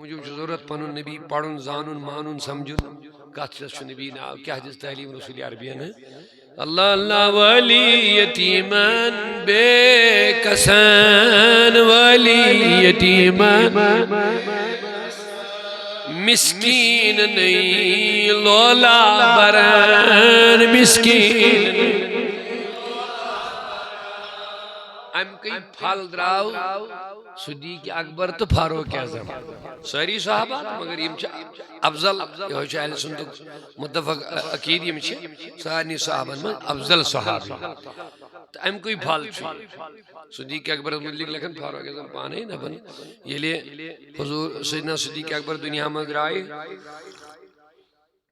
موجود ضرورت پنن نبی پڑھن زانن مانن سمجھن کت چھ نبی ناو کیا دس تعلیم رسول عربین اللہ اللہ ولی یتیمن بے کسان ولی یتیمن مسکین نہیں لولا بران مسکین ام کئی پھل دراو صدیق اکبر تو فاروق اعظم ساری صحابہ مگر یم افضل یہ اہل سنت متفق عقید یم سارنی صحابن من افضل صحابی تو ام کوئی پھل صدیق اکبر متعلق لکھن فاروق اعظم پانے نبن یلی حضور سیدنا صدیق اکبر دنیا میں درائے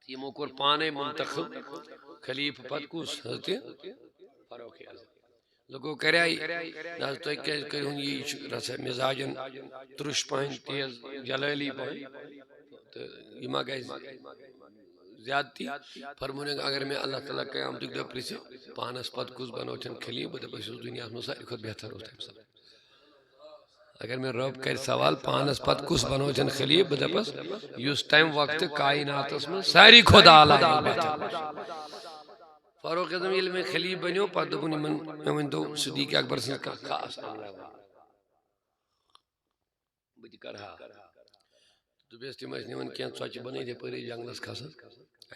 یمو کور پانے منتخب خلیف پت کس حضرت فاروق اعظم لوگو کریائی ناز تو کرہن یہ رسا مزاجن ترش پہن تیز جلالی پہن یہ ما گئی زیادتی فرمونے اگر میں اللہ تعالیٰ قیامت دہ پرسی پانس پت کس بنو چھن خلیف بہت بس دنیا میں ساری خود بہتر ہوتا ہے اگر میں رب کر سوال پانس پت کس بنو چھن خلیف بہت بس یس ٹائم وقت کائنات اس میں ساری خود آلہ بہتر فاروق اعظم یل میں خلیف بنیو پتہ دپن من دو صدیق اکبر سن کا خاص بت کرہا تو بیس تم نمن کی ژوچہ بنائی دے پری جنگلس کھسان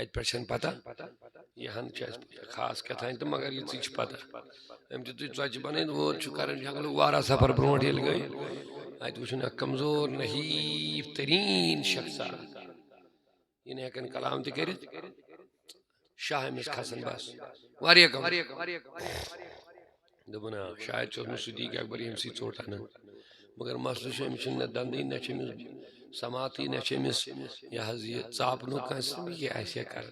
ات پہ پتہ یہ ہن خاص کتان تو مگر یہ ٹھیک پتہ ام تھی ژوچہ بنائی وہ کران جنگل وارہ سفر برونٹ یل گئی ات وچن اک کمزور نحیف ترین شخص یہ ہیکن کلام تہ کرت شاہ امس کھسن بس واریاہ کم دپن شاید چھ صدیق اکبر یم سی ژوٹ انان مگر مسئلہ چھ امس نہ دندی نہ چھ امس سماعتی نہ چھ امس یہ ژاپنو کانسہ یہ آسہ کر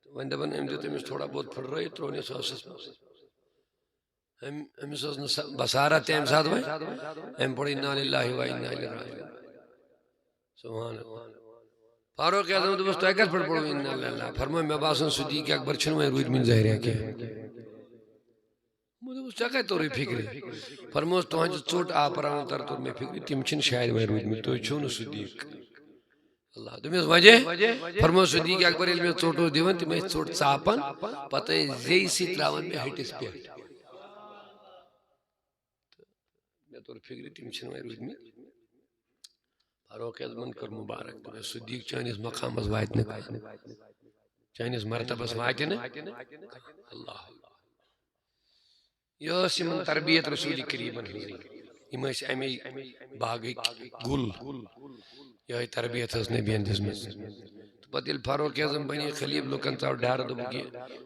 ون دپن ام دیت امس تھوڑا بہت پھٹرٲیِتھ ترٛوونس سٲسس منٛز امس ٲس نہٕ بصارت تہِ امہِ ساتہٕ وۄنۍ أمۍ پوٚر اِنا لِلّٰہِ و اِنا اِلیہِ راجعوٗن سبحان اللہ فاروق اعظم دوٚپُس تۄہہِ کتھ پٮ۪ٹھ پوٚروٕ اِنا لِلّٰہِ فرموو مےٚ باسان صدیق اکبر چھِنہٕ وۄنۍ روٗدۍمٕتۍ ظٲہرا کینٛہہ دوٚپُس ژےٚ کتہِ توٚرُے فِکرِ فرمووُس تُہنٛزِ ژوٚٹ آپراوان تر توٚر مےٚ فِکرِ تِم چھِنہٕ شاید وۄنۍ روٗدۍمٕتۍ تُہۍ چھِو نہٕ صدیق اللہ دوٚپمس وجہ فرمووُس صدیق اکبر ییٚلہِ مےٚ ژوٚٹ اوس دِوان تِم ٲسۍ ژوٚٹ ژاپان پتہٕ ٲسۍ زیٚیہِ سۭتۍ ترٛاوان مےٚ ۂٹِس پٮ۪ٹھ مےٚ توٚر فِکرِ تِم چھِنہٕ وۄنۍ روٗدۍمٕتۍ فاروق اعظمن کٔر مُبارک دوٚپُس صدیق چٲنِس مقامس واتہِ نہٕ کانٛہہ چٲنِس مرتبس واتہِ نہٕ اللہ یہ ٲس یِمن تربیت رسول کریٖمن ہٕنٛز یِم ٲسۍ اَمے باغٕکۍ گُل یہے تربیت ٲس نبیَن دِژمٕژ تہٕ پتہٕ ییٚلہِ فاروق اعظم بنے خلیٖف لُکن ژاو ڈر دوٚپُکھ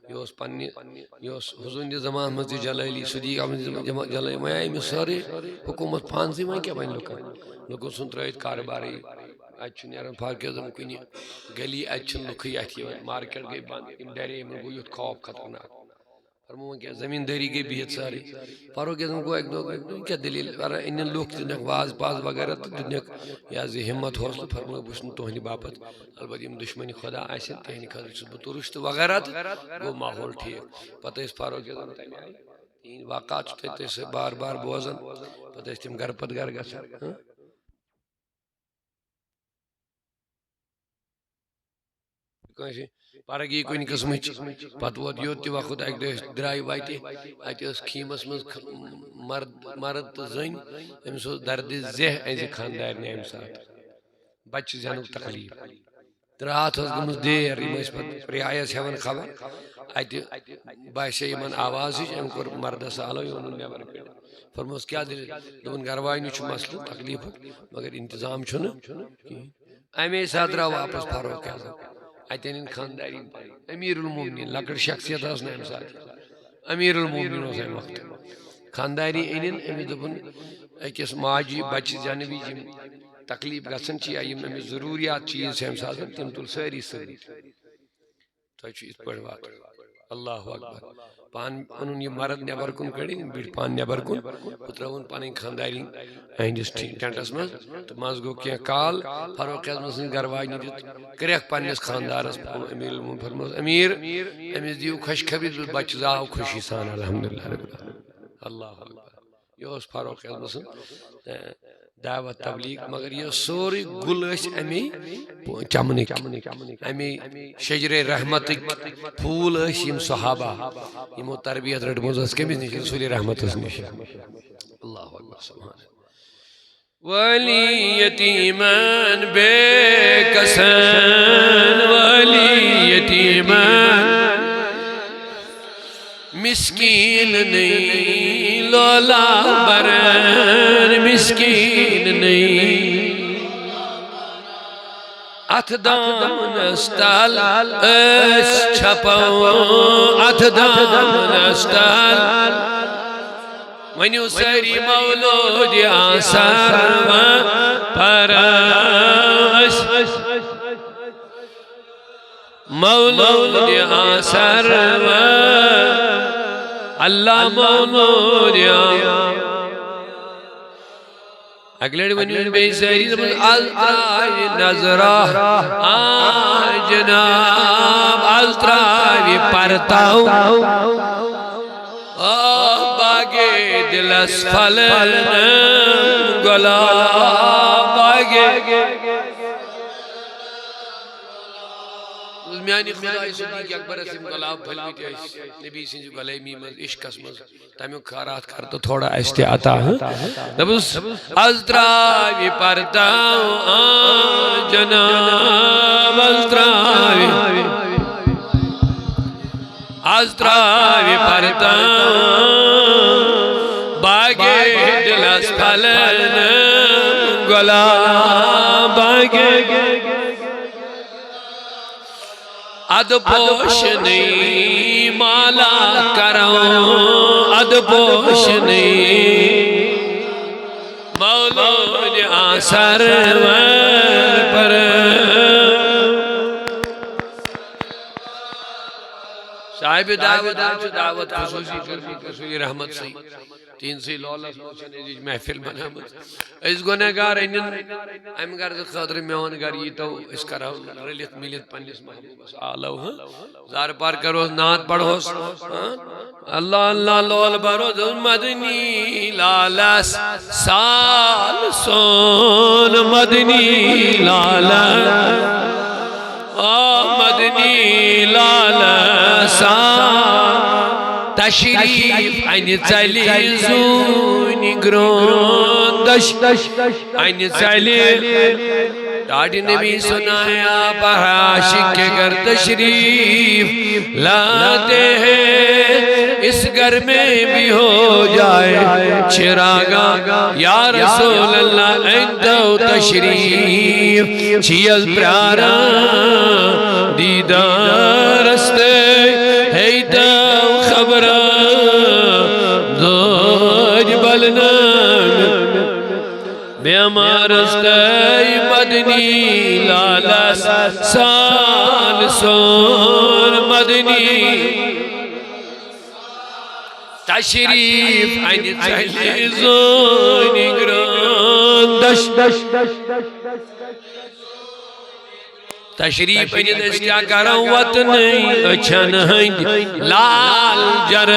یہِ اوس پننہِ یہِ اوس حضوٗرنِس زمانس منٛز تہِ جلٲلی صدیق جلٲلی وۄنۍ آیہِ أمِس سٲرٕے حکوٗمت پانسٕے وۄنۍ کیٛاہ وَنہِ لُکن لُکو ژھُن ترٲیِتھ کاربارٕے اتہِ چھُ نیران فاروق اعظم کُنہِ گلی اتہِ چھِنہٕ لُکھٕے اتھِ یِوان مارکیٹ گٔے بنٛد یِم ڈرے یِمن گوٚو یُتھ خوف خطرناک فرموو وۄنۍ کیٛاہ زمیٖندٲری گٔے بِہِتھ سٲرٕے فاروق اعظم گوٚو اکہِ دۄہ یہِ کیٛاہ دٔلیٖل أنِن لُکھ دِنکھ واز پاز وغیرہ تہٕ دِنکھ یہِ حظ یہِ ہمت حوصلہٕ فرموو بہٕ چھُس نہٕ تُہنٛدِ باپتھ البتہ یِم دُشمنی خۄدا آسن تِہنٛدِ خٲطرٕ چھُس بہٕ تُرُش تہٕ وغیرہ تہٕ گوٚو ماحول ٹھیٖک پتہٕ ٲسۍ فاروق اعظم تمہِ آیہِ تِہنٛدۍ واقعات چھِ تتہِ ٲسۍ بار بار بوزان پتہٕ ٲسۍ تِم گرٕ پتہٕ گرٕ گژھان کٲنٛسہِ فرق یی کُنہِ قٕسمٕچ پتہٕ ووت یوٚت تہِ وقت اکہِ دۄہ أسۍ درٛاے وتہِ اتہِ ٲس خیٖمس منٛز مرد تہٕ زٔنۍ أمِس اوس دردِ زیہ أزِ خانٛدارنہِ امہِ ساتہٕ بچہِ زینُک تکلیٖف تہٕ راتھ ٲس گٔمٕژ دیر یِم ٲسۍ پتہٕ رعایس ہٮ۪وان خبر اتہِ باسے یِمن آواز ہِش أمۍ کوٚر مردس آلو یہِ اوٚنُن نٮ۪بر کٔڑِتھ فرمووُس کیٛاہ دٔلیٖل دوٚپُن گرٕوانہِ چھُ مسلہٕ تکلیٖفُک مگر انتظام چھُنہٕ کِہیٖنۍ امے ساتہٕ درٛاو واپس فاروق اعظم اتہِ أنِن خانٛداری أمیٖر المومنیٖن لۄکٕٹ شخصیت ٲس نہٕ امہِ ساتہٕ أمیٖر المومنیٖن اوس امہِ وقتہٕ خانٛداری أنِن أمِس دوٚپُن أکِس ماجہِ بچہِ زینہٕ وِزِ یِم تکلیٖف گژھان چھِ یا یِم أمِس ضروٗریات چیٖز چھِ امہِ ساتہٕ تِم تُل سٲری سۭتۍ تۄہہِ چھُ یِتھ پٲٹھۍ واتُن اللہ اکبر پانہٕ اوٚنُن یہِ مرد نٮ۪بر کُن کٔڑِنۍ یِم بیٖٹھۍ پانہٕ نٮ۪بر کُن ہُہ ترٲوُن پنٕنۍ خانٛدارِنۍ أہنٛدِس ٹٮ۪نٹس منٛز تہٕ منٛزٕ گوٚو کینٛہہ کال فاروق اعظم سٕنٛزِ گرٕواجنہِ دِژ کریکھ پننِس خانٛدارس أمیٖر المومنیٖن فرمووُس أمیٖر أمِس دِیِو خۄشخبری بچہِ زاو خوشی سان الحمدُاللہ رۄبِ العالمیٖن اللہ اکبر یہِ اوس فاروق اعظم سُنٛد دعوت تبلیغ مگر یہ سوری گل اس امی چمنک امی شجر رحمت پھول اس یم صحابہ یمو تربیت رٹ موزس کمیز نش رسول رحمت اس نش اللہ اکبر سبحان ولی یتیمان بے کسان ولی یتیمان مسکین نہیں لولا برن مسکین نہیں اتھ دامنس تل اس چھپو اتھ دامنس تل ونیو سری مولود آسر و پرش مولود آسر و اللہ مولود اگلے ونیو بے سری الترائی نظرہ جناب الترائی پرتاؤ باگے دلس پھلن گلاب باگے میانی خدای صدیق اکبر اسم گلاب پھلویتی ہے نبی سنجو گلامی مز عشق اسمز تامیو کھارات کرتا تھوڑا ایستے آتا ہے نبس ازدراوی پرتاو جناب ازدراوی ازدراوی پرتاو باگے دلس پھلن گلاب باگے اد پوش نہیں مالا کروں اد پوش نہیں مولود آسر پر صاحب دعوت خصوصی کرفی رسول رحمت سی تین سی لولس موچنے جیج محفل منامت اس گناہگار ام گرد خاطر میون گر یہ تو اس کرو رلیت ملیت پنیس محبوب آلو زار پار کرو نات پڑھوس اللہ اللہ لول بروز مدنی لالس سال سون مدنی لالس مدنی لالسا تشریف این چلی زونی گروندش این چلی ڈاڑی نبی سنایا پہاشک کے گھر تشریف لاتے ہیں اس گھر میں بھی ہو جائے چراغا یا رسول اللہ اندو تشریف چیز پیارا دیدار رستے ہیتا خبر دوج بلنان بیامارستے مدنی لالس سال سون مدنی تشریف این چلی زونی گراندش تشریف این دستیا کرو وطنی اچھن ہنگ لال جر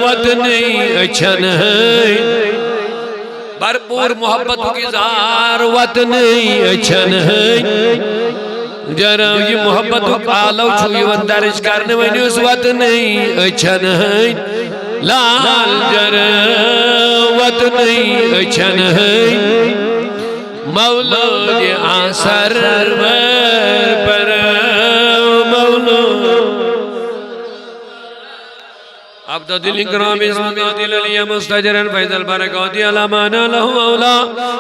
وطنی اچھن ہنگ بھرپور محبت کی زار وطنی اچھن ہنگ جرو یہ محبت پالو چھوئی وندرش کرنے ونی اس وطنی اچھن ہنگ لال جر وطنی اچھن ہنگ مولود آسر پر مولود عبد دل اکرام اسم دل علی مستجرن فیض البرکاتی علامانا لہو اولا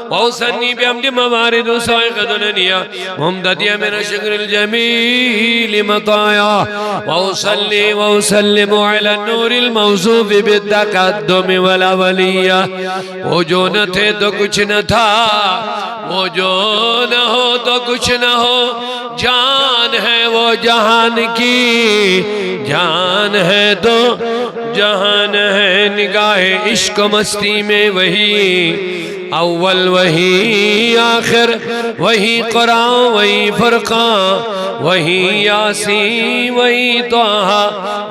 ووسنی بیمد موارد سائق دننیا محمدتی من شکر الجمیل مطایا ووسلی ووسلم علی النور الموصوف بالتقدم والاولیہ وہ جو نہ تھے تو کچھ نہ تھا وہ جو نہ ہو تو کچھ نہ ہو جان ہے وہ جہان کی جان ہے تو جہان ہے نگاہ عشق و مستی میں وہی اول وہی آخر وہی قرآن وہی فرقان وہی یاسین وہی طه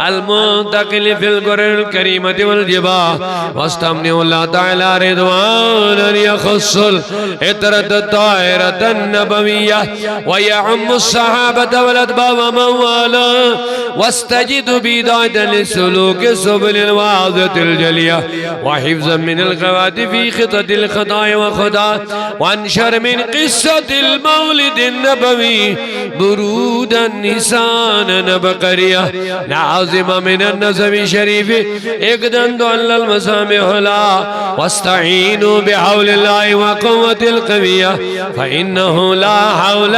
المنتقل في القرآن الكريمة والجبال واستمنع الله تعالى رضوانا يخص العطرة الطاهرة النبوية ويعم الصحابة والأتباع ومن والاه واستجد بداية للسلوك سبل الواضحة الجلية وحفظا من الغوات في خطة الخطايا وخطا وانشر من قصة المولد النبوي برودا نسانا بقرية نعظم من النسب الشريف اقدن على المسامح لا واستعينوا بحول الله وقوة القوية فإنه لا حول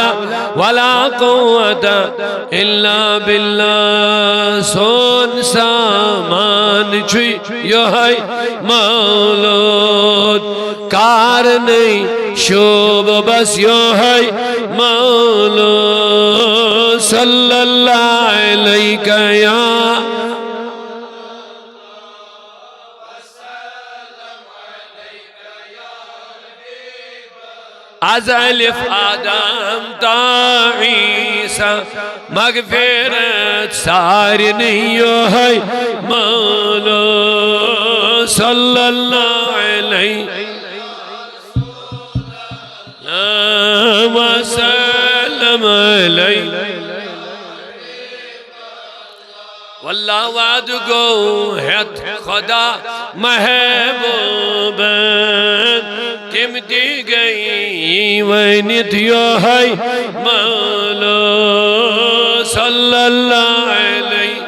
ولا قوة إلا بالله سون سامان چوی یہی مولود کار نہیں شوب بس یہی مولود صلی اللہ علیہ یا از الف آدم تا عیسیٰ مغفرت ساری نہیں ہے مولا صلی اللہ علیہ وسلم علیہ واللہ وعد گو ہت خدا محبوب تم دی گئی ونیت یوہی مولا صلی اللہ علیہ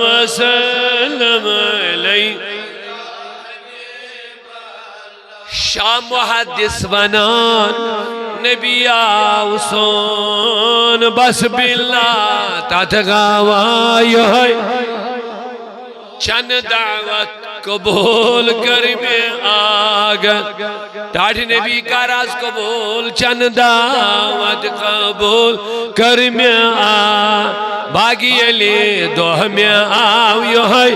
وسلم علیہ شاہ محدث بنان نبی آوسون بس باللہ تتغاوہ یوہی چند دعوت قبول کر میں آگا ٹاٹھ نبی کا راز قبول چند دعوت قبول کر میں باقی علی دوہ میں آو یوہی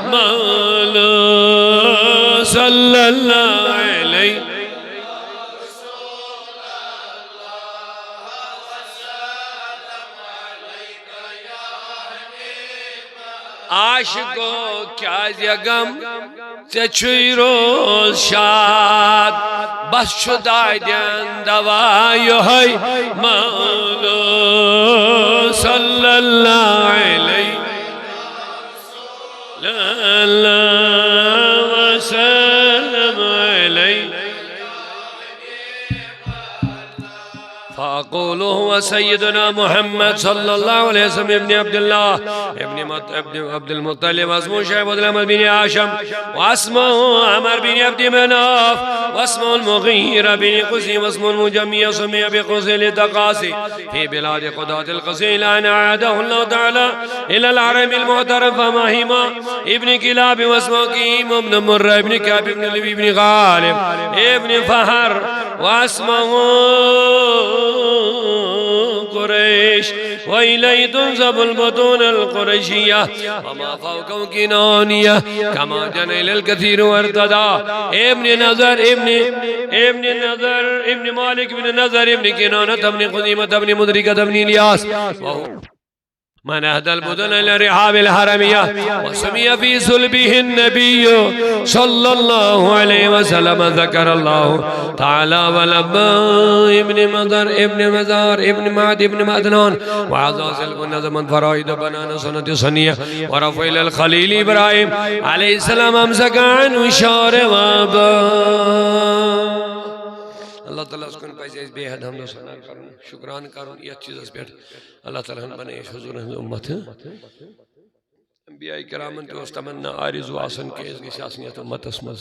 مولا صلی اللہ علیہ عاشقو کیا یگم چچوی روز شاد بس شدائی دین دوائیو ہے مولا صلی اللہ علیہ وسلم علیہ فأقول هو سيدنا محمد صلى الله عليه وسلم ابن عبد الله ابن عبد المطلب واسمه شعيب بن أحمد بن هاشم واسمه عمر بن عبد مناف واسمه المغيرة بن قسي واسمه المجمع سمي بقسي لتقاسي في بلاد قضاة القسي لأن أعاده الله تعالى إلى العرب المعترف فمهما ابن كلاب واسمه كيم ابن مرة ابن كعب ابن لبي ابن غالب ابن فهر واسمه قريش وإليه تنسب البطون القريشية وما فوقه كنانية كما جنى إلى الكثير وارتدى ابن نظر ابن مالك ابن نظر ابن كنانة ابن قديمة ابن مدركة ابن الياس من أهدى البدن إلى رحاب الحرمية وسمي في صلبه النبي صلى الله عليه وسلم ذكر الله تعالى ولما ابن مزار ابن معد ابن مدنان وعزازل بن نظم فرائد بنان سنة صنية ورفع إلى الخليل إبراهيم عليه السلام أمسك عنه شار وابا اللہ تعالیٰ اس کو ان پیسے اس بے حد حمد و ثنا کروں شکران کروں یہ چیز اس بیٹھ اللہ تعالیٰ ہم بنے حضور امت انبیاء کرامن تو اس تمنا عارض و آسن کے اس کی سیاسیت امت اسمز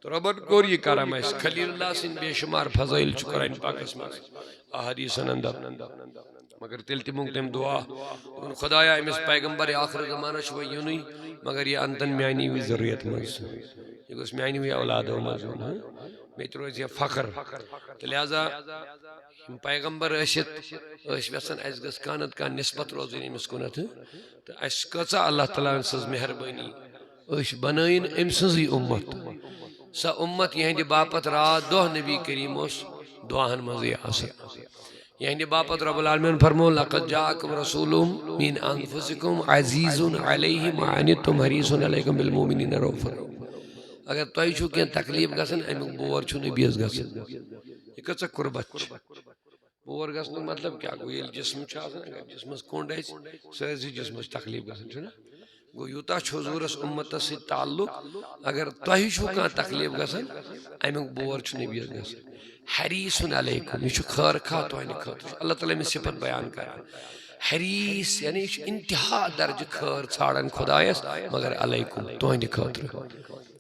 تو ربط گور یہ کرام ہے خلیل اللہ سن بے شمار فضائل چکرائن پاک اسمز احادیث اندر مگر تلتی مونگتیم دعا خدایا امس پیغمبر آخر زمانہ شوئی یونی مگر یہ انتن میں آئینی ہوئی ضروریت مز یہ اس میں آئینی ہوئی اولاد و مزون میں روز یہ فخر تو لہذا پیغمبر اشت ویسن اس گس کانت کا نسبت روزین مسکونت تو اس کچا اللہ تعالیٰ سز مہربانی اش بنائن ام سنزی امت سا امت یہند باپت رات دہ نبی کریم اس دعاہن مزی آسا یہند باپت رب العالمین فرمو لقد جاءکم رسول من انفسکم عزیز علیہ معنتم حریص علیکم بالمومنین رؤوف اگر تۄہہِ چھُو کینٛہہ تکلیف گژھان امیُک بور چھُ نبیَس گژھان یہِ کۭژاہ قربت چھِ بور گژھنُک مطلب کیٛاہ گوٚو ییٚلہِ جسم چھُ آسان اگر جسمس کوٚنڈ آسہِ سٲرسٕے جسمس تکلیف گژھان چھُنہ گوٚو یوٗتاہ چھُ حضوٗرس اُمتس سۭتۍ تعلق اگر تۄہہِ چھُو کانٛہہ تکلیف گژھان امیُک بور چھُ نبیَس گژھان حریٖصُن علیکم یہِ چھُ خٲر خواہ تُہنٛدِ خٲطرٕ چھُ اللہ تعالیٰ أمِس صفت بیان کران حریٖص یعنی یہِ چھُ انتہا درجہِ خٲر ژھانڈان خۄدایس مگر علیکم تُہنٛدِ خٲطرٕ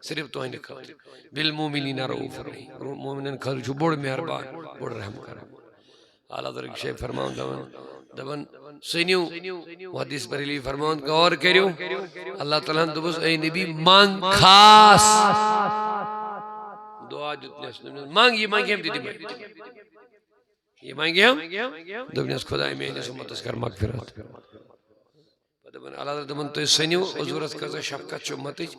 صرف تُہنٛدِ خٲطرٕ بالمومنین رؤوف رحیٖم مومنن خٲطرٕ چھُ بوٚڑ مہربان بوٚڑ رحم کران اعلیٰ حضرت شیخ فرماوان دپان سٔنِو حدیث بریلی فرماوان غور کٔرِو اللہ تعالیٰ ہن دوٚپُس اے نبی منگ خاص دعا دیُتنس منگ یہِ منگہم تہِ دِمے یہِ منگہم دوٚپنس خۄدایا میٲنِس اُمتس کر مغفرت دپان اللہ تعالیٰ دپان تُہۍ سٔنِو حضوٗرس کۭژاہ شفقت چھِ اُمتٕچ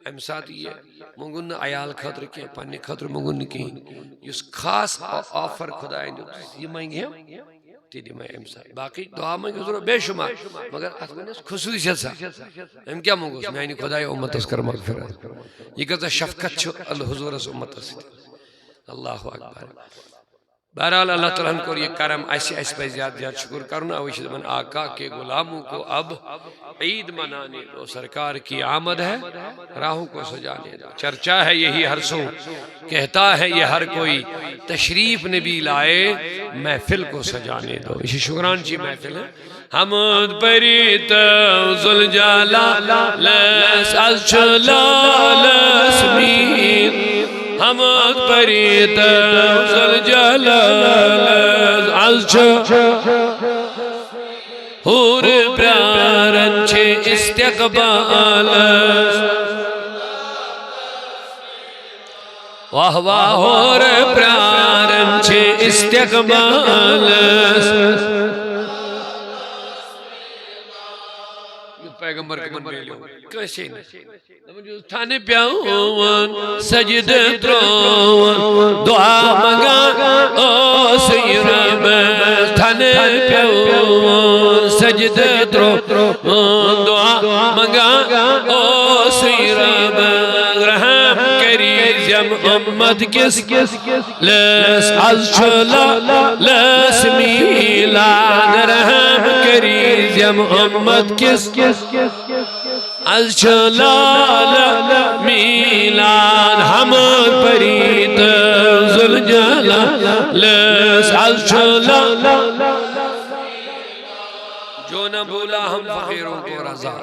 امہِ ساتہٕ یہِ منٛگُن نہٕ عیال خٲطرٕ کینٛہہ پننہِ خٲطرٕ منٛگُن نہٕ کِہیٖنۍ یُس خاص آفر خۄداین دیُت یہِ منگہم تہِ دِمے امہِ ساتہٕ باقٕے دعا منٛگہِ حضوٗرا بے شُمار مگر اتھ ونٮ۪س خصوٗصیت سا أمۍ کیٛاہ منٛگُس میانہِ خۄدایا اُمتس کر مغفرت یہِ کۭژاہ شفقت چھِ حضوٗرس اُمتس سۭتۍ اللہ اکبر بہرحال اللہ تعالیٰ ہن کوٚر یہِ کرم اسہِ پزِ زیادٕ زیادٕ شکر کرُن اوے چھِ دپان آقا کے غلاموں کو اب عید منانے دو سرکار کی آمد ہے راہوں کو سجانے دو چرچا ہے یہی ہر سو کہتا ہے یہ ہر کوئی تشریف نبی لائے محفل کو سجانے دو اسی شکران چی محفل ہے حمد پریت ذوالجلال از جلال اسمین حمد پریت ذوالجلال از جلال حور پیارن چھے استقبال واہ واہ حور پیارن چھے استقبال پیغمبر کمن بیلیو کیسے تھانے پیاؤن سجد ترون دعا مگا او سیرم تھانے پیاؤن سجد ترون دعا مگا او سیرم رحم کری زم امت کس لس از چھلا لس میلان رحم کری زم امت کس از جلال میلان حمد پریت ذوالجلال از جلال جو نہ بھولا ہم فقیروں کو رضا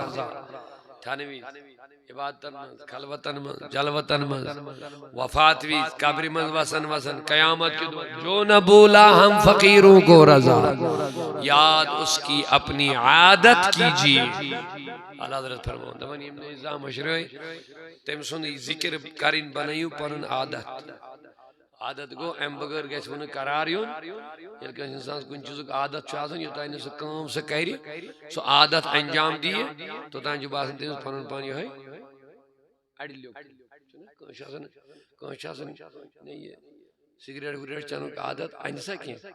تھانوی عبادتن من خلوتن من جلوتن من وفات بھی قبر من وسن وسن قیامت کی دعا جو نہ بولا ہم فقیروں کو رضا یاد اس کی اپنی عادت کیجئے اللہ حضرت فرماؤں دمان ابن نظام مشروعی تم سن ذکر کرین بنائیو پنن عادت عادت گو ام بغیر گیس ون قرار یون یل کہ انسان کن چیزک عادت چھ آسان یوتاں نہ سہ کام سہ کری سو عادت انجام دیے توتاں جو باسن تمس پنن پان یہ اڑلیو کانٛہہ چھُ آسان یہ سگریٹ وگریٹ چنُک عادت انہِ سا کینٛہہ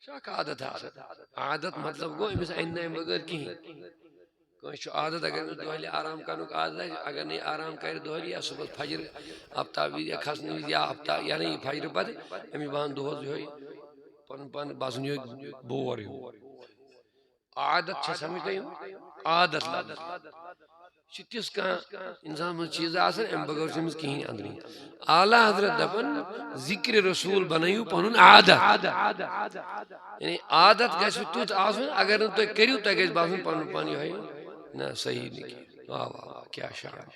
چھُ اکھ عادت آسان عادت مطلب گو أمِس اَنہِ نہٕ اَمہِ بغٲر کِہیٖنۍ کٲنٛسہِ چھُ عادت اگر أمِس دۄہلہِ آرام کرنُک عادت آسہِ اگر نہٕ یہِ آرام کرِ دۄہلہِ یا صُبحس فجر آفتاب وِزِ یا کھسنہٕ وِزِ یا آفتاب یعنی یہِ فجرٕ پتہٕ أمِس باسان دۄہس یِہوٚے پنُن پان باسان یِہوٚے بور ہیوٗ عادت چھےٚ سمجھ تۄہہِ عادت لفظ چھِ تِژھ کانٛہہ انسان منٛز چیٖز آسان امہِ بغٲر چھُ أمِس کِہیٖنۍ أنٛدرٕے اعلیٰ حضرت دپان ذکر رسول بنٲیِو پنُن عادت یعنی عادت گژھِ تیُتھ آسُن اگر نہٕ تُہۍ کٔرِو تۄہہِ گژھِ باسُن پنُن پان یِہوٚے نہ صحیح نہٕ کینٛہہ واہ واہ واہ کیٛاہ شان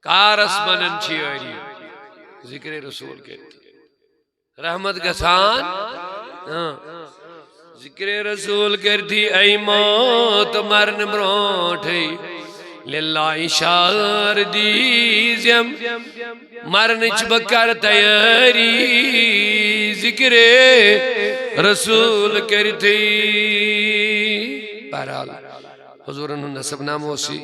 کارس بنن چھِ یٲری ذکر رسول کٔرِتھ رحمت گژھان ذکر رسول کٔرتھی اے موت مرنہٕ برونٹھٕے للہ اشار دیزیم مرنچ بکر تیاری ذکر رسول کرتی بہرحال حضورن نسب نام وسی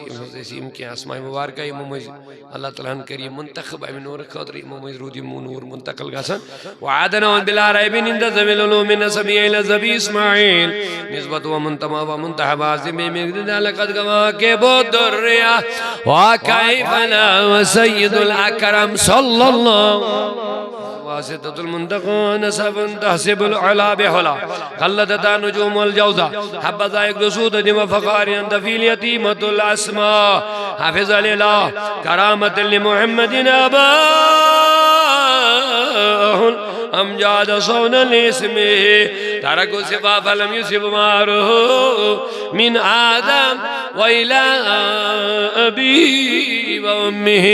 یم کی اسماء مبارکہ یم اللہ تعالیٰ کریم منتخب امن نور خاطر یم رودی نور منتقل گژھان وعدنا بلا ریب عند ذوی العلوم نسبی الى ذبی اسماعیل نسبت و منتما و منتحب عظیم مقدد لقد گوا کے بود دریا وکیف لا وسید الاکرم صلی اللہ واسطة المنتقى نسب تحسب العلا بحلا خلدتا نجوم الجوزة حبذا يقدسود دم فقار ينتفي اليتيمة الأسماء حافظ الإله كرامة لمحمد أباه أمجاد صونا لاسمه تركوا صفا فلم يصف ماره من آدم وإلى أبي وأمه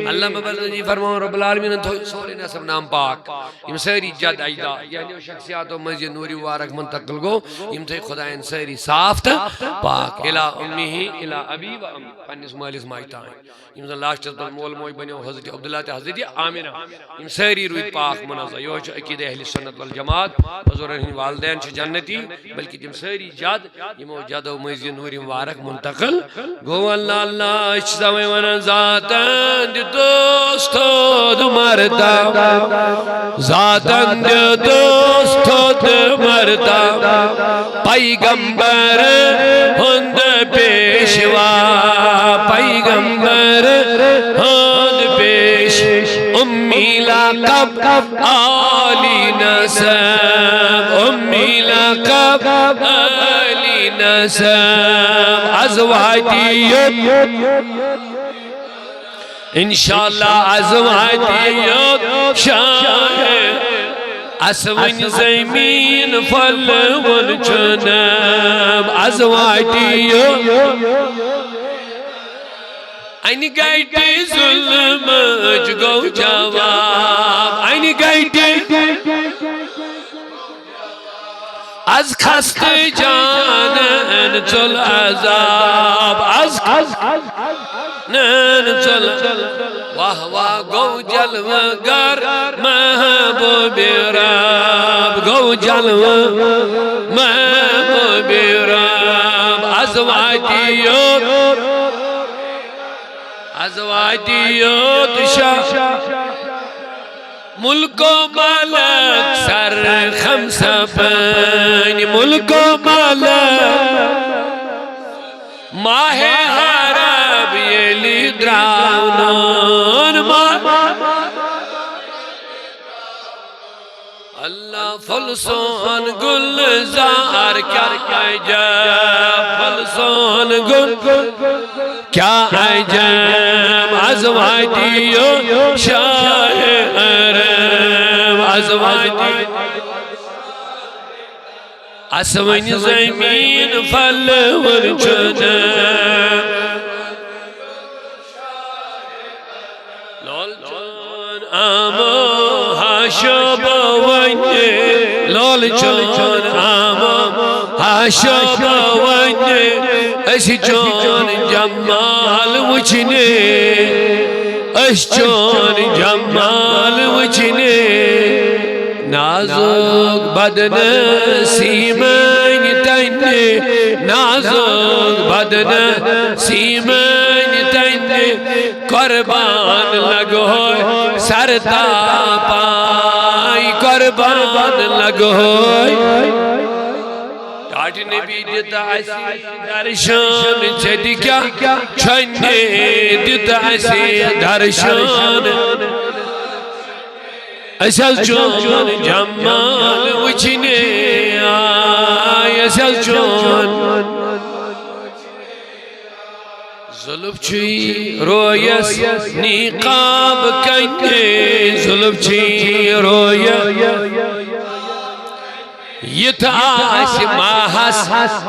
اللہ مبارک جی فرماؤں رب العالمین سورے نسب نام پاک یم ساری جد اجدا یعنی وہ شخصیات و مزید نوری وارک منتقل گو یم تھی خدایان ساری صافت پاک الہ امی الہ ابی و ام پنیس مالیس مائتائیں یم سے لاشت پر مول موئی بنیو حضرت عبداللہ تے حضرت آمینہ یم ساری روی پاک منازہ یہ چھو عقید اہل سنت والجماعت حضور رحم والدین چھ جنتی بلکہ یم ساری جد یم جد و مزید نوری وارک منتقل گو اللہ اللہ اچھزاوی ونن ذاتن دوستو دمرتا ذاتن دوستو دمرتا پیغمبر ہند پیشوا پیغمبر ہند پیش امی لقب آلی نسب امی لقب آلی نسب ازواجیت انشاءاللہ ازواجیت شاہ اسون زمین فل والجنب ازواجیت این گیٹی ظلم جگو جواب این گیٹی از خست جانن چل عذاب از نن چل واہ واہ گو جلوہ گر محبوب رب گو جلوہ محبوب رب ازواجیت شاہ ملک و ملک سر خمس پنی ملک و ملک ماہ حرب یلی دراونان اللہ فلسون گلزار کیا عجب فلسون گل کیا عجب ازواجیو شاہ عرب ازواجی اسون زمین فل ورچنب لال چون آمو حاشب ونی لال چون آمو حاشب ونی اسی چون جمال وچنے اس چون جمال وچنے نازک بدن سیمن تنی نازک بدن سیمن تنی قربان لگوئی سرتا پائی قربان لگوئی ٹاٹ نبی دیتا ایسی درشان چھتی کیا چھنے دیتا ایسی درشان اصل چون جمال وچنے آئی اصل چون ظلف چی رویس نیقاب کنے ظلف چی رویس یتاس ماہس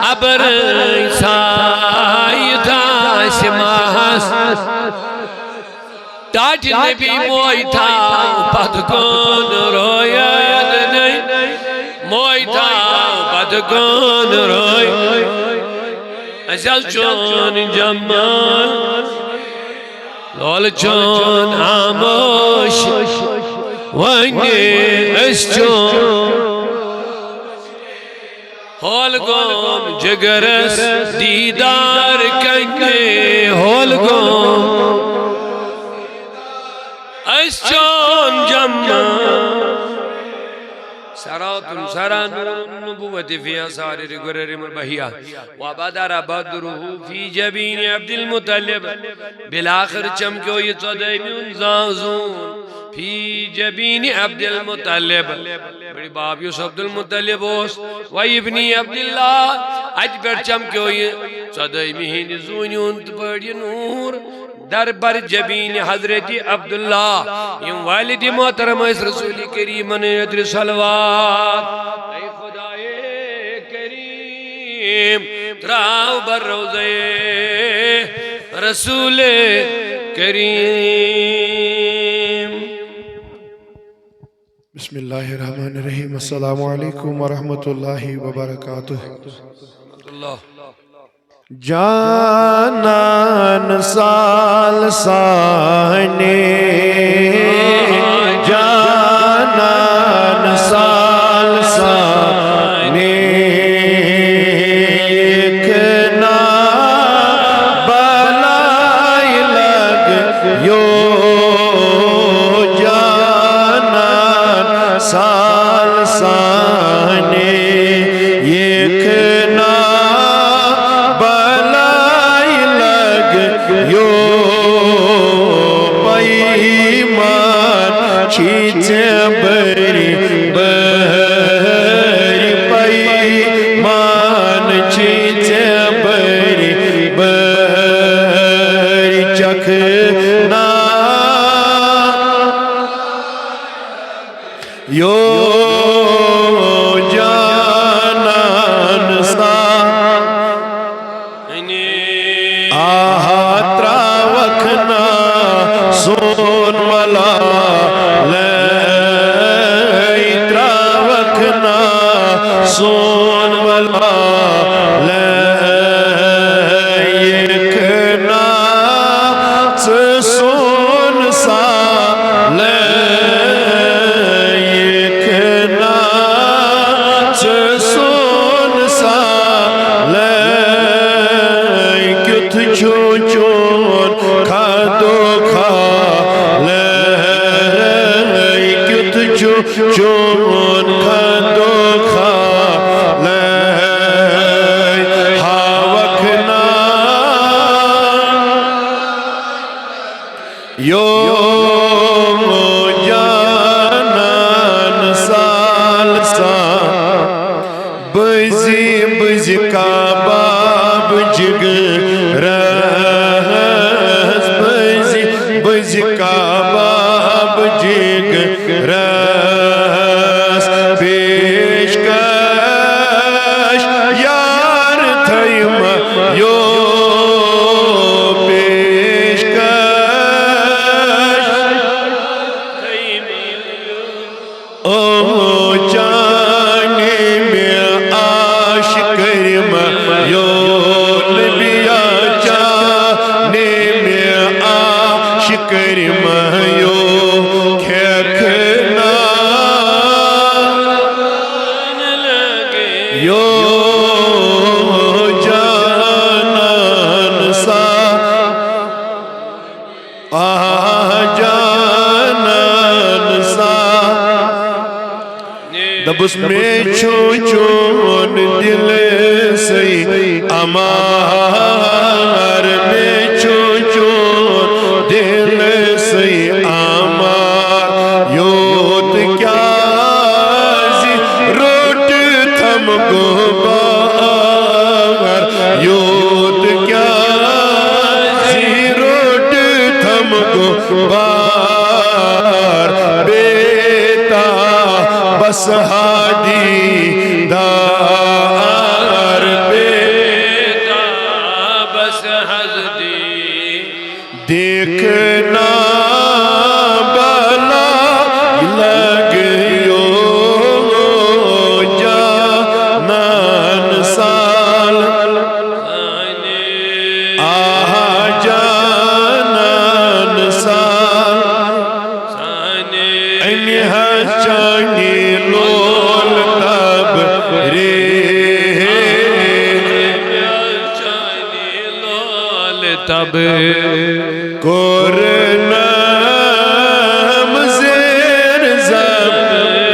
ابر انسان یتاس ماہس ٹاٹ نبی موئی تھا پدکون روید نہیں موئی تھا پدکون روید ازل چون جمال لول چون آموش ونگی اس چون ہول گوم جگرس دیدار کنگے ہول گوم اشچون جمع سراتن سرانون نبوت فی اثار گرر مربحیہ وبدر بدره فی جبین عبد المطلب بالآخر چمکو یہ صدیمیون زازون فی جبین عبد المطلب بڑی باپ یوسف عبد المطلب اوس و ابنی عبداللہ اج پر چمکو یہ صدیمیون زونیون بڑی نور در بر جبین حضرت عبداللہ یم والد محترم اس رسول کریم ادر صلوات اے خدای کریم تراو بر روزے رسول کریم. بسم اللہ الرحمن الرحیم. السلام علیکم ورحمۃ اللہ وبرکاتہ. جانان سال سانے جانان سال سانے ایک نا بلائی لگ یو جانان سال سانے ایک نا چیچے بری بری پیمان چیچے بری بری چکھنا یو جانان سا آہا تراوکھنا سون ملا سون والا لیک ناچ سون سا لیک ناچ سون سا لیک کت چون چون کھا دو کھا لیک کت چون چون کھا دو کھا یو جانان سال سا بزی بزی کا باب جگرس بزی بزی کا باب جگرس پیشکش یار تھیم یو دبس میں چون چون دل سی امار میں چون چون دل سی امار یوت کیا زی روٹ تھم گو بار یوت کیا زی روٹ تھم گو بار بیتا بس ہادی دار بیتا بس حضدی دیکھنا بلا لگ یو جانان سال آہا جانان سال انہا چانی لول تب رے تب قرنام زیر زب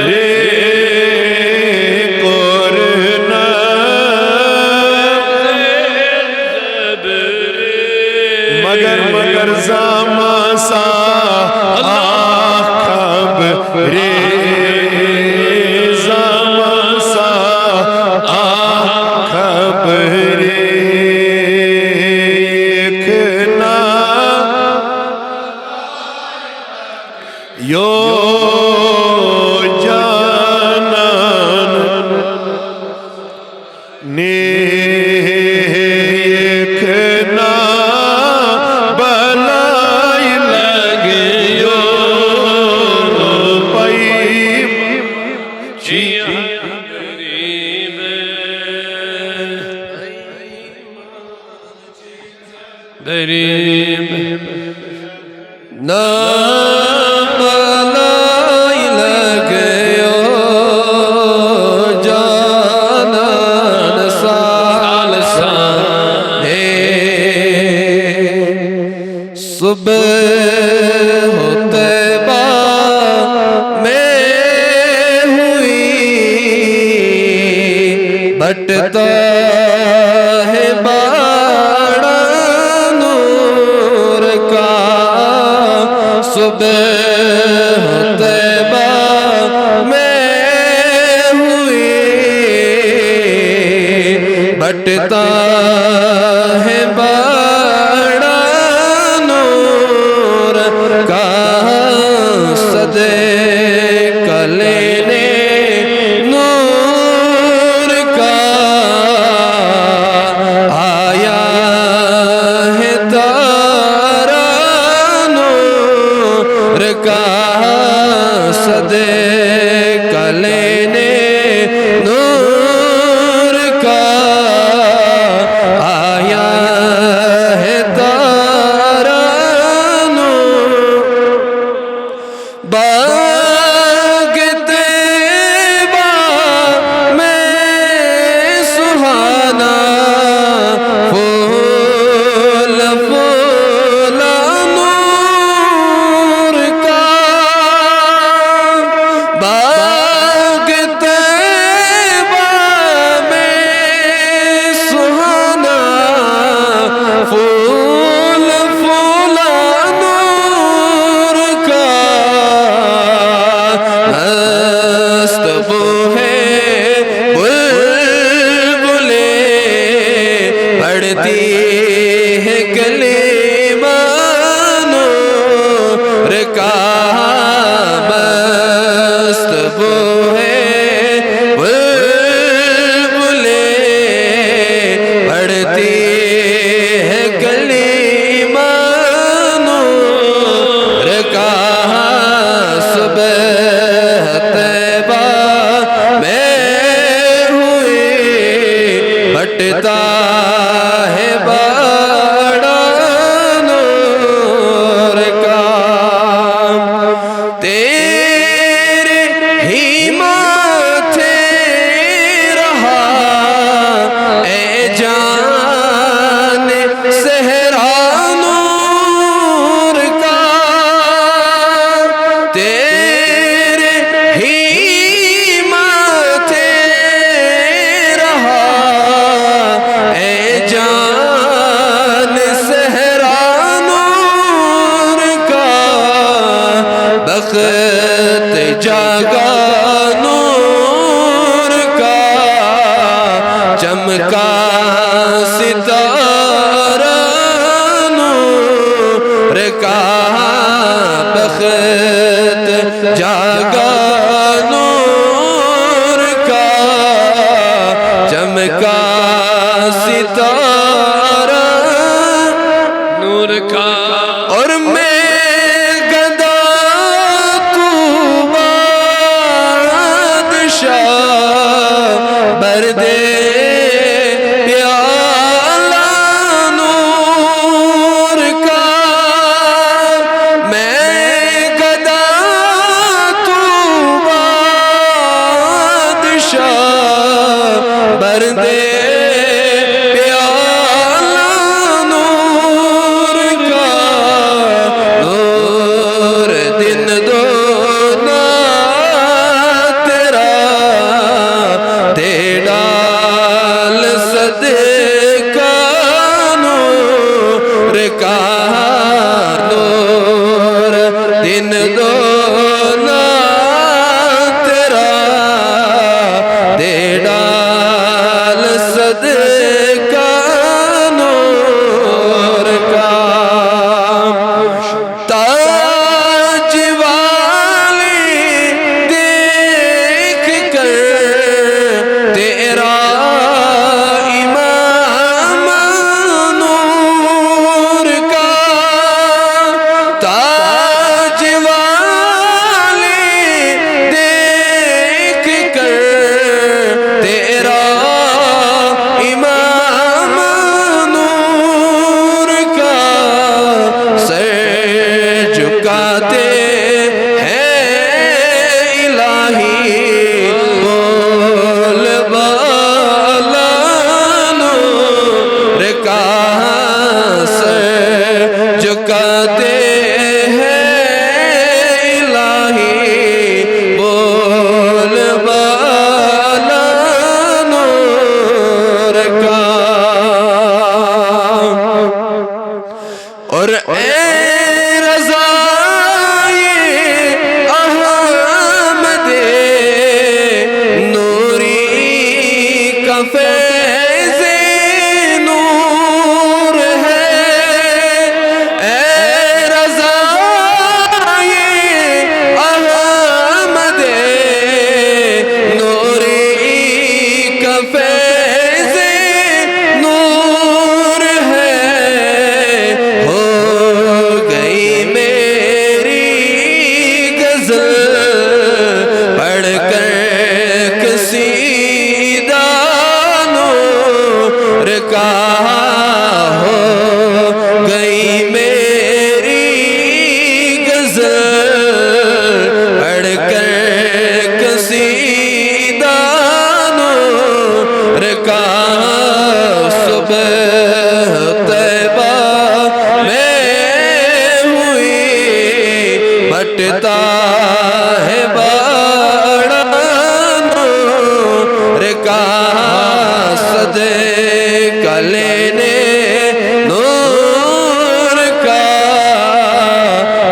رے قرنام مگر زاما سا آخب رے زاما سا آخب رے Yo janan nekna balai lage yo pai chia Garib na صبح ہوتے با میں ہوئی بٹتا ہے باڑا نور کا صبح ہوتے با میں ہوئی بٹتا ہے جاگا نور کا چمکا ستارہ نور کا بخت جاگا نور کا چمکا ستارہ نور کا اور میں بردے پیالہ نور کا میں گدا تو بادشاہ بردے پیالہ نور کا صبح طیبہ میں ہوئی بٹتا ہے بڑا نور کا صدقہ لینے نور کا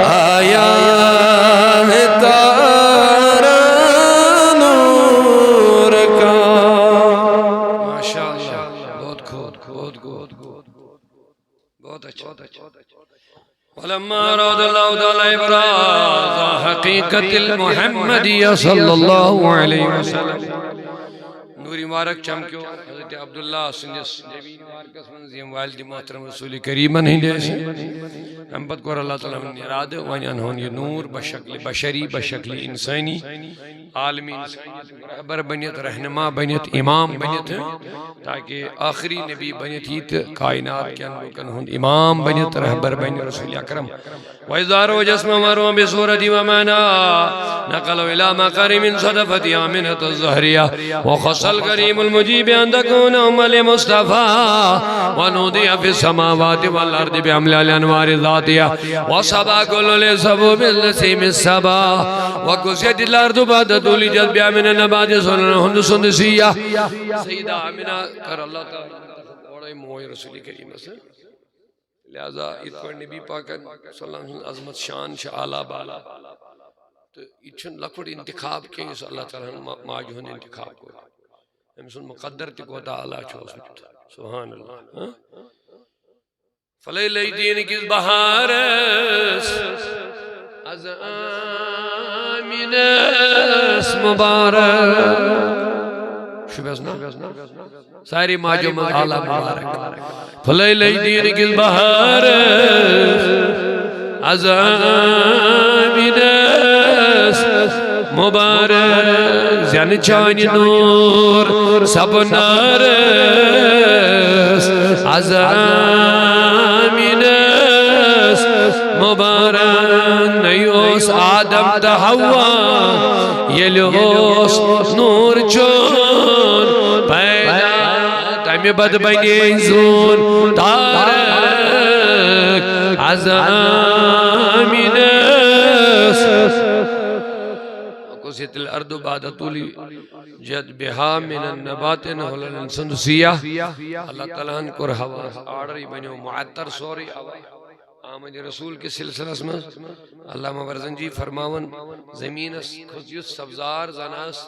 آیا ہے تارا نور کا. ماشاءاللہ بہت اچھا. ولما اراد اللہ تعالی ابراز حقیقت المحمدیہ صلی اللہ علیہ وسلم نوری مبارک چمکیو حضرت عبداللہ سندس نبی مبارکس من زیم والد محترم رسول کریمن ہی دیسی ہم پت کور اللہ تعالیٰ من ارادہ وانی انہون یہ نور بشکل بشری بشکل انسانی عالمی رہبر بنیت رہنما بنیت امام بنیت تاکہ آخری نبی بنیت ہیت کائنات کے انہون امام بنیت رہبر بنیت رسول اکرم وَإِذَارُوا جَسْمَ مَرُوا بِصُورَةِ وَمَانَا نَقَلُوا إِلَى مَقَرِمٍ صَدَفَتِ آمِنَةُ الزَّهْرِيَةِ وَخَصَّ الْكَرِيمُ الْمُجِيبِ أَن تَكُونَ أُمَّ لِمُصْطَفَى وَنُودِيَ فِي السَّمَاوَاتِ وَالْأَرْضِ بِأَمْلَالِ أَنْوَارِ ذَاتِهَا وَصَبَا كُلُّ لِسَبُ بِالنَّسِيمِ السَّبَا وَكُسِيَتِ الْأَرْضُ بَعْدَ طُولِ جَذْبِهَا مِنَ النَّبَاتِ سُنَّةٌ سُندُسِيَّةٌ سیدہ آمنہ کر اللہ تعالیٰ بڑے موئی رسول کریم سے لہذا ات پر نبی پاکن صلی اللہ علیہ وسلم عظمت شان شعالا بالا تو اتشن لکھوڑ انتخاب کے اس اللہ تعالیٰ ماجہن انتخاب کو ہمسن مقدر تکو تعالیٰ چھو سبحان اللہ فلی لئی دین کس بہارس از آمینس مبارک شبیس نا ساری ماجو مغالا مبارک فلی لئی دین کس بہار از آمینس مبارک زین چانی نور سب نارس از آمینس مبارک نیوس آدم تا حوا یلیوس نور چون پیدا تمی بد بنی زون تارک از آمینس وقصیت الارض بعد طولی جد بها من النبات نحلن سندسیہ اللہ تعالیٰ کر ہوا آڑری بنیو معطر سوری آمد رسول کے سلسلہ میں اللہ مبرزن جی فرماون زمین خزیت سبزار زناس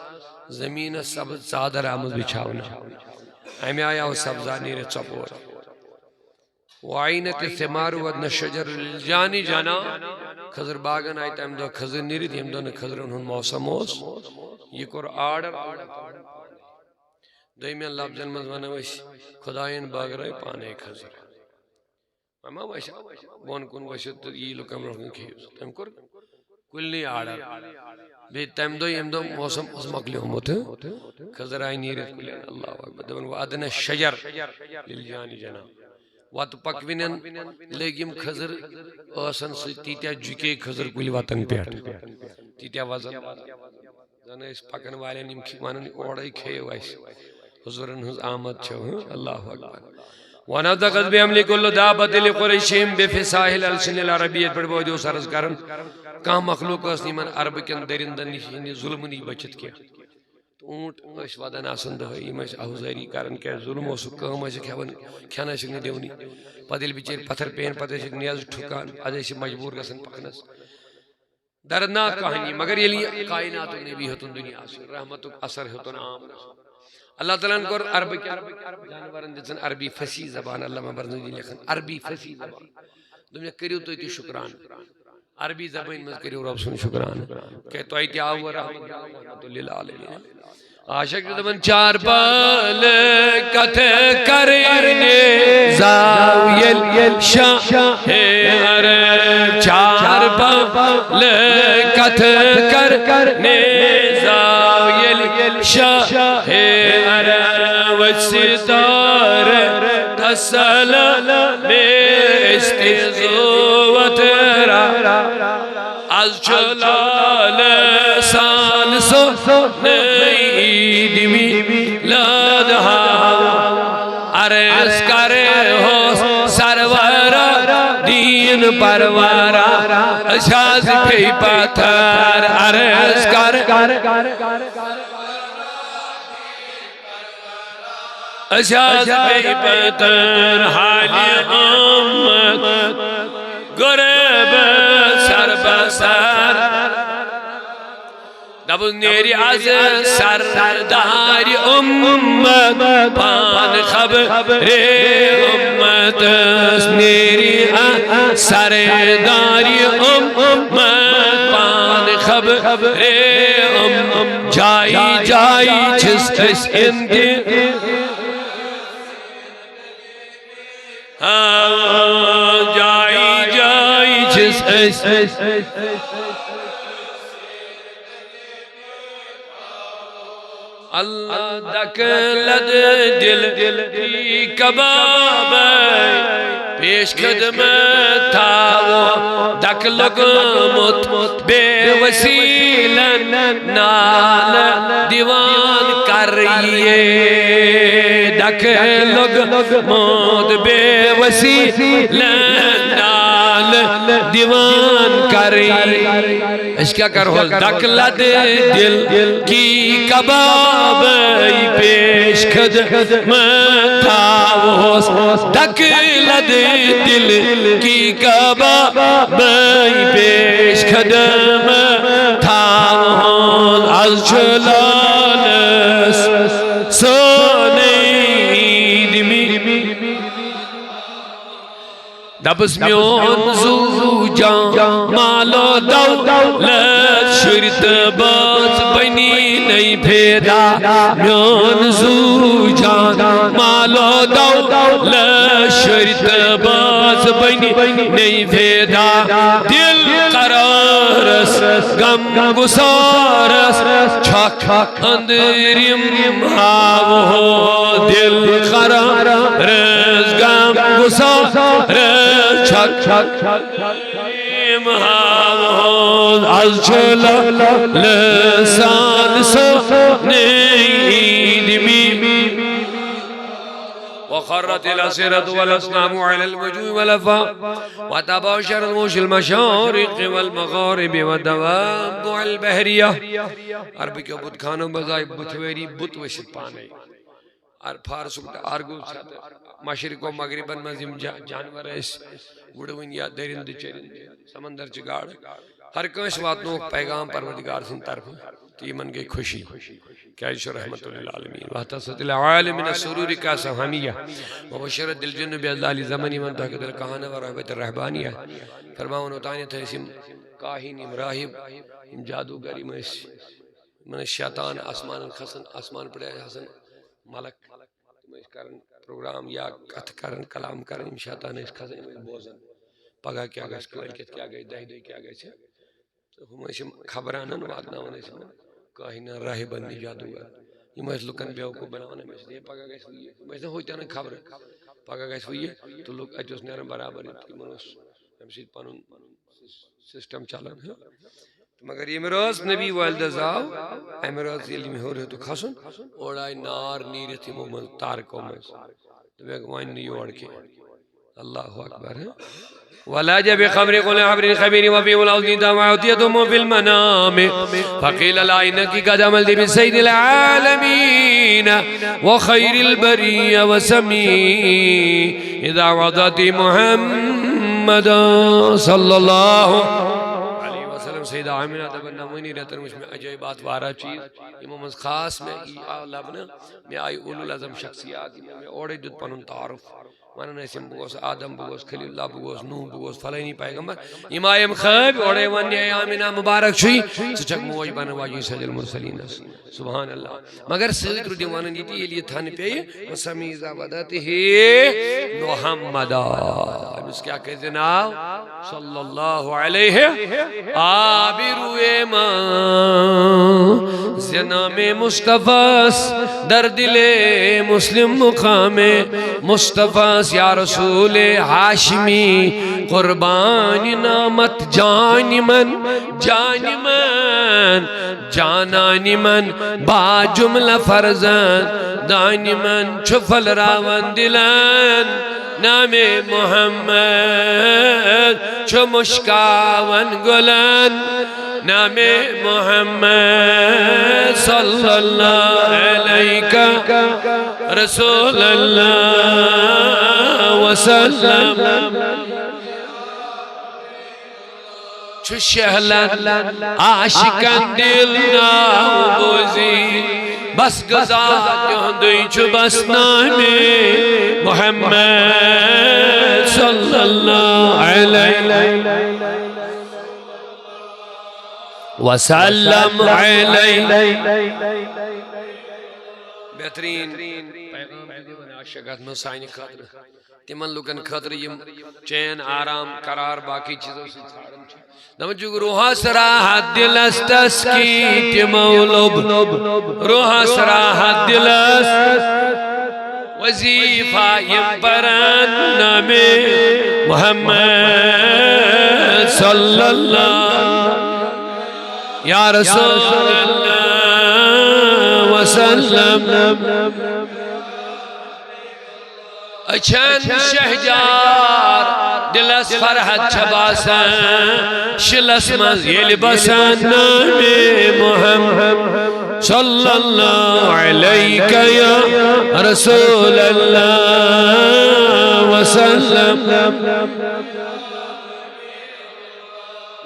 زمین سبز صادر آمد بچھاونا ہمیں آیا وہ سبزار نیر چپور وعینت ثمار ودن شجر الجانی جانا خضر باغن آئیتا ہم دو خضر نیری تھی ہم دو نے خضر انہوں موسم ہوس یہ کور آڈر دوئی میں اللہ بجن مزمانہ ویش خدایان باغ رہے پانے خضر اما ویش بون کن ویشت یہ لکم رکھن کھیوز تم کر کلی آڈر بے تم دو ہم دو موسم اس مقلی ہم ہوتے خضر آئی نیری کلی اللہ اکبر دون وعدن شجر للجانی جانا وات پکوینن لیکن خضر آسن سے تیتیا جکے خضر کلی واتن پیٹ تیتیا وزن زنہ اس پکن والے نمکی مانن اوڑائی کھے ویس حضورن حض آمد چھو اللہ اکبر وَنَدَقَتْ بِعَمْلِ كُلُّ دَابَتِ لِقُرَيْشِهِمْ بِفِصَاحِ الْأَلْسِنِ الْعَرَبِيَّةِ پر بودیو سرز کرن کہاں مخلوق اس نیمن عرب کن درندن نشینی ظلم نہیں بچت کیا اونٹ اس وادن آسن دہائی میں احوزاری کرن کہ ظلم و سکام ایسے کھانا شکنے دیونی پدل بچیر پتھر پین پتھر شک نیاز ٹھکان ادھے مجبور گسن پکنس دردناک کہانی مگر یہ لئے کائنات نبی ہوتن دنیا سے رحمت اثر ہوتن عام اللہ تعالیٰ نے کہا عربی جانورن دیتن عربی فصیح زبان اللہ مبرزن جی لکھن عربی فصیح زبان دنیا کریو تو ایتی شکران عربی زبان میں کریو رب سن شکران کہ تو ایتی آور رحمت للعالمین عاشق دمن چار پال کت کرنے زاویل شاہ عرب چار پال کت کرنے زاویل شاہ عرب ستار تسلم استزوت را از جلال سان سو نیدمی لادها پروارا اشاز پی پاتھر عرض کر اشاز پی پاتھر حالی امت غرب سر بسر دبو نیری از سردار امت پان خبر امت نیری از سردار امت پان خبر امت جائی جائی چس اندی جائی جائی چس اللہ دکلد دل کی کباب پیش خدمت تھاو دکلگ مت بے وسیلن نال دیوان کریے دکلگ مت بے وسیلن نال دیوان کریے اس کیا کرو دکلد دل کی کباب پیش خدمت تھاوس دکلد دل کی کباب پیش خدمت تھاوس از جلالس سونید می دبس میون زوجان مالو دولت شرط باز بنی نہیں بھیدا میون زوجان مالو دولت شرط باز بنی نہیں بھیدا دل قرارس غم گسارس چھک اندریم ہاو دل قرارس غم گسارس چھک اندریم ہاو از جلال لسان سنید می وخرت الأسرة والأصنام على الوجوه والأفاق وتباشر الموش المشارق والمغارب والدواب والبحرية عربی کے بت خانوں بزائی بتویری بت وشت پانے اور فارس آرگو مشرق و مغرباً مزیم جانور اس وڑوین یا درند چرند سمندر چگاڑ ہر کنش واتنوں پیغام پروردگار سن طرف تیمن کے خوشی کیا عیش رحمت للعالمین وحتصت العالم من السرور کا سہامیہ وبشرت دل جن بیازدالی زمنی من تحقیق الکہانہ و رحبت الرحبانیہ فرماؤن اتانیت ہے اسم کاہین امراہب ام جادوگری من الشیطان آسمان الخسن آسمان پڑے حسن ملک پروگرام یا کت کرن کلام کرن ام شیطان اس خسن بوزن پگا کیا گئے سکوالکت کیا گئے دہی دہی کیا گئے چھے ہم اسم خبرانن وادناون اسم کاہین راہبن جادوگر یہ میں اس لکن بیاو کو بناوانے میں سے پاگا گئے سوئی ہے میں سے ہوئی تانا خبر پاگا گئے سوئی ہے تو لوگ اجوز نیرم برابر ہے منوس ہمشید پانون سسٹم چالن ہے مگر یہ مروز نبی والدہ زاو اے مروز علمی ہو رہے تو خسن اوڑائی نار نیرتی مومن تارکو میں تو میں وائن نہیں اوڑ کے اللہ اکبر ہے ولا جب خبر قول حبر خبیر وفی والعوضی دعواتیتم فی المنام فقیل لائنکی قد عمل دی بسید العالمین وخیر البری وسمی اذا وضعت محمد صلی اللہ علیہ وسلم سیدہ آمینہ تبنہ منی رہتا مجھ میں عجائبات وارا چیز امام خاص میں لبنا میں آئی اولو لازم شخصیات میں اوڑے جد پنن تعارف مانا نسیم بگوس آدم بگوس خلیل اللہ بگوس نوح بگوس فلینی پیغمبر امام خیب اوڑے ونی آمینہ مبارک شوئی سچک موج بنواجی سجل المرسلین سبحان اللہ مگر سید رو دیوانا نیتی یہ لیے تھانے پہ وسمیزہ وداتے ہیں محمدہ اس کیا کہتے ناو صلی اللہ علیہ آبرو ایمان زنام مصطفیٰ در دل مسلم مقام مصطفیٰ یا رسول ہاشمی قربان نامت جان من جانان من با جملہ فرزان دان من چھفل راون دلان نام محمد چھو مشکاون گلن نام محمد صلی اللہ علیہ رسول اللہ وسلم چھو شہلن عاشقن دل ناو بوزی بس گزا تہندی چھو بس نام محمد صلی اللہ علیہ وسلم بہترین پیغام دیوان عاشقات میں سائنی خاطر تمن لوگن خاطر یم چین آرام قرار باقی چیزوں سے چھاڑن نمجھو روحا سراحت دل استسکی تمولب روحا سراحت دل وظیفہ یم پران نام محمد صلی اللہ یا رسول اللہ وسلم اچھن شہجار دلس فرحت چھباسن شلس مز یل بسن نام محمد صلی اللہ علیہ یا رسول اللہ وسلم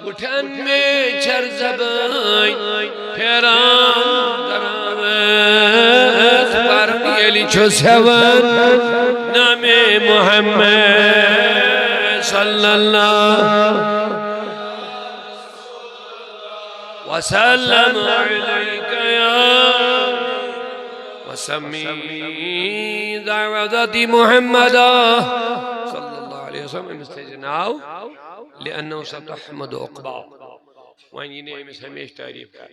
گھٹن میں چر زبائیں پھیران درامت پر یلی چھو سیون نام محمد صلی اللہ وسلم علیہ یا وسمی دعوت محمد صلی اللہ علیہ وسلم مستجناو لأنه ستحمد عقبا وان یہ امس ہمیش تعریف کر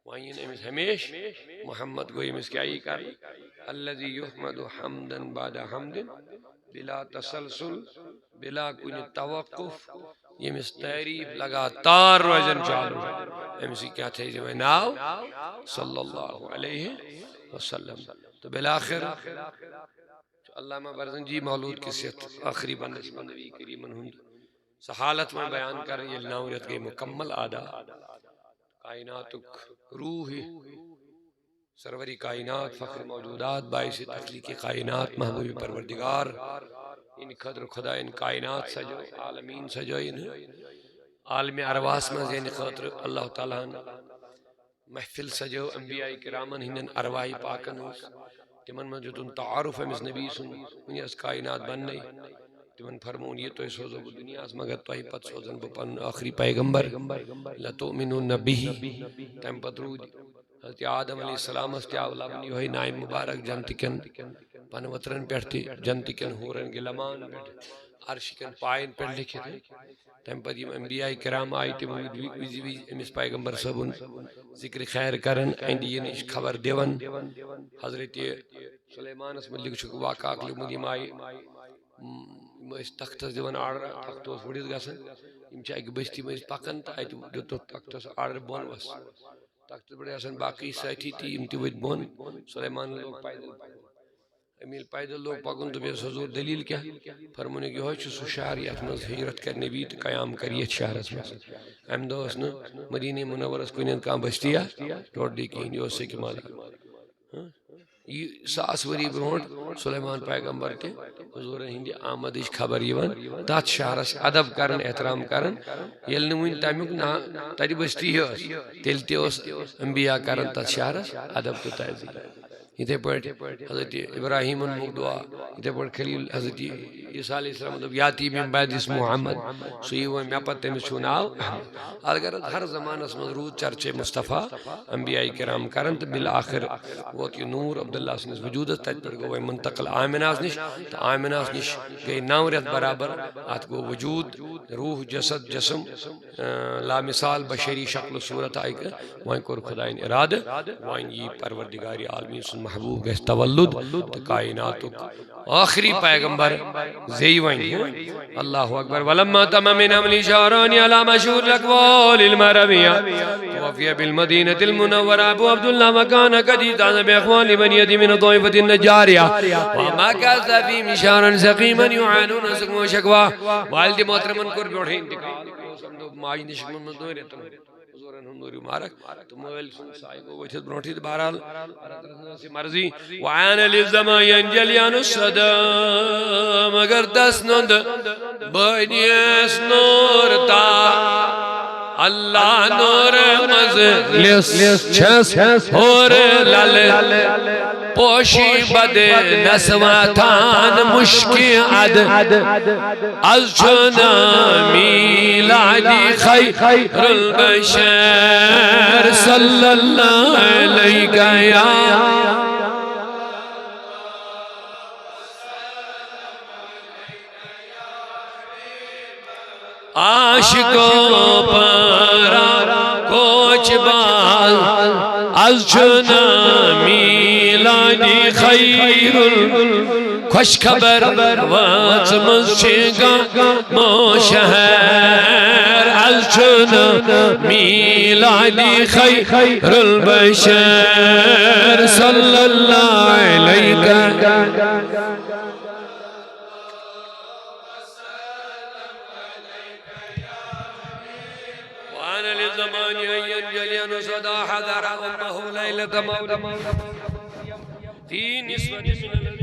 وان یہ امس ہمیش محمد کو امس کیا ہی کر الذي يحمد حمدا بعد حمد بلا تسلسل بلا کوئی توقف یہ امس تعریف لگاتار روزن چالو امس کیا تھے جو ناو صلی اللہ علیہ وسلم تو بالآخر علامہ برزن جی مولود کی صحت آخری بندش نبی کریم ہند سحالت میں بیان کر یہ نوریت کے مکمل آدھا کائنات روح سروری کائنات فخر موجودات باعث تخلیق کائنات محبوب پروردگار ان قدر خدا ان کائنات سجو عالمین سجو ان عالم ارواس میں زین خاطر اللہ تعالیٰ محفل سجو انبیاء کرامن ہنن ارواحی پاکن تمن میں جو تم تعارف ہے مس نبی سن انہیں اس کائنات بن نہیں تمن فرمون یہ تو سوزو دنیا اس مگر تو ہی پت سوزن بپن آخری پیغمبر لتؤمنون به تم پترود حضرت آدم علیہ السلام استی اولا بنی ہوئی نائم مبارک جنتکن پنوترن پیٹھتی جنتکن ہورن گلمان پیٹھ عرشکن پائن پیٹھ لکھے تھے تم پت یہ انبیاء کرام آئی تھی ویزی امس پیغمبر صبن ذکر خیر کرن اندی یہ نش خبر دیون حضرت سلیمان اس ملک چکو واقع اکلی مدیم آئی اس تختس دیون آرڈر تختوس وڑیز گسن یم چا ایک بستی میں پکن تا جو تختس آرڈر بون وس تختس بڑے حسن باقی ساتھی تھی یم تی ود بون سلیمان لوگ پیدل امیل پیدل لوگ پکن تو بیس حضور دلیل کیا فرمونے کی ہوئی چھو سو شہر یا اتمز حجرت کرنے بھی قیام کریت شہر اس میں ام دو اس نے مدینہ منور اس کو انہیں کام بستیا ٹوٹ دی کی یہ اس سے کی مالا یہ ساس وری برونٹ سلیمان پیغمبر کے حضور ہندی آمدش خبر یون تات شہرس ادب کرن احترام کرن یل نموین تامیک نا تاری بستی ہے تیل تیوس انبیاء کرن تات شہرس ادب تو تازی یہ پڑھ حضرت ابراہیم انمک دعا یہ پڑھ خلیل حضرت عیسیٰ علیہ السلام یاتی من بعد اسم محمد سوئی وہ میں پتہ میں سناو اگر ہر زمان اس مضرود چرچے مصطفیٰ انبیاء کرام کرن تو بالآخر وہ تی نور عبداللہ سنس وجودت تج پر گوئی منتقل آمناس نش تو آمناس نش گئی نوریت برابر آت گو وجود روح جسد جسم لا مثال بشری شکل و صورت آئی کر وہیں کور خدایین ارادہ وہیں یہ پروردگاری عالمین سن محبوب گژھِ تولد تہٕ کائناتُک آخری پیغمبر زی وَنہِ اللہ اکبر ولما تم من عملی شعرانی على مشہور الاقوال المربیہ توفی بالمدینة المنورہ ابو عبداللہ وکان قدید عزب اخوان بنیتی من طائفة النجاریہ وما کاز فی مشارا سقیما یعانون سقم و شکوا والد محترمن کر بیوٹھے انتقال ماج نشکمن مزدوری رہتن حضورن ہندوری مارک تو مویل سن سائی کو وچھت بروٹھی بہرحال سے مرضی وعان للزمان ینجلیان الصدا مگر تسند بنیس نور تا اللہ نور مزلس چھس اور لل پوشی بد نسواتان مشکی عد از چنا میلادی خیر البشر صلی اللہ علیہ یا عاشقوں پرا کوچ باز از چنا میلادی خیر خوش خبر واز مسجگا موشہر از چنا میلادی خیر البشر صلی اللہ علیہ للزمان ينجلين صدا حذر أمه ليلة موت في نسوة من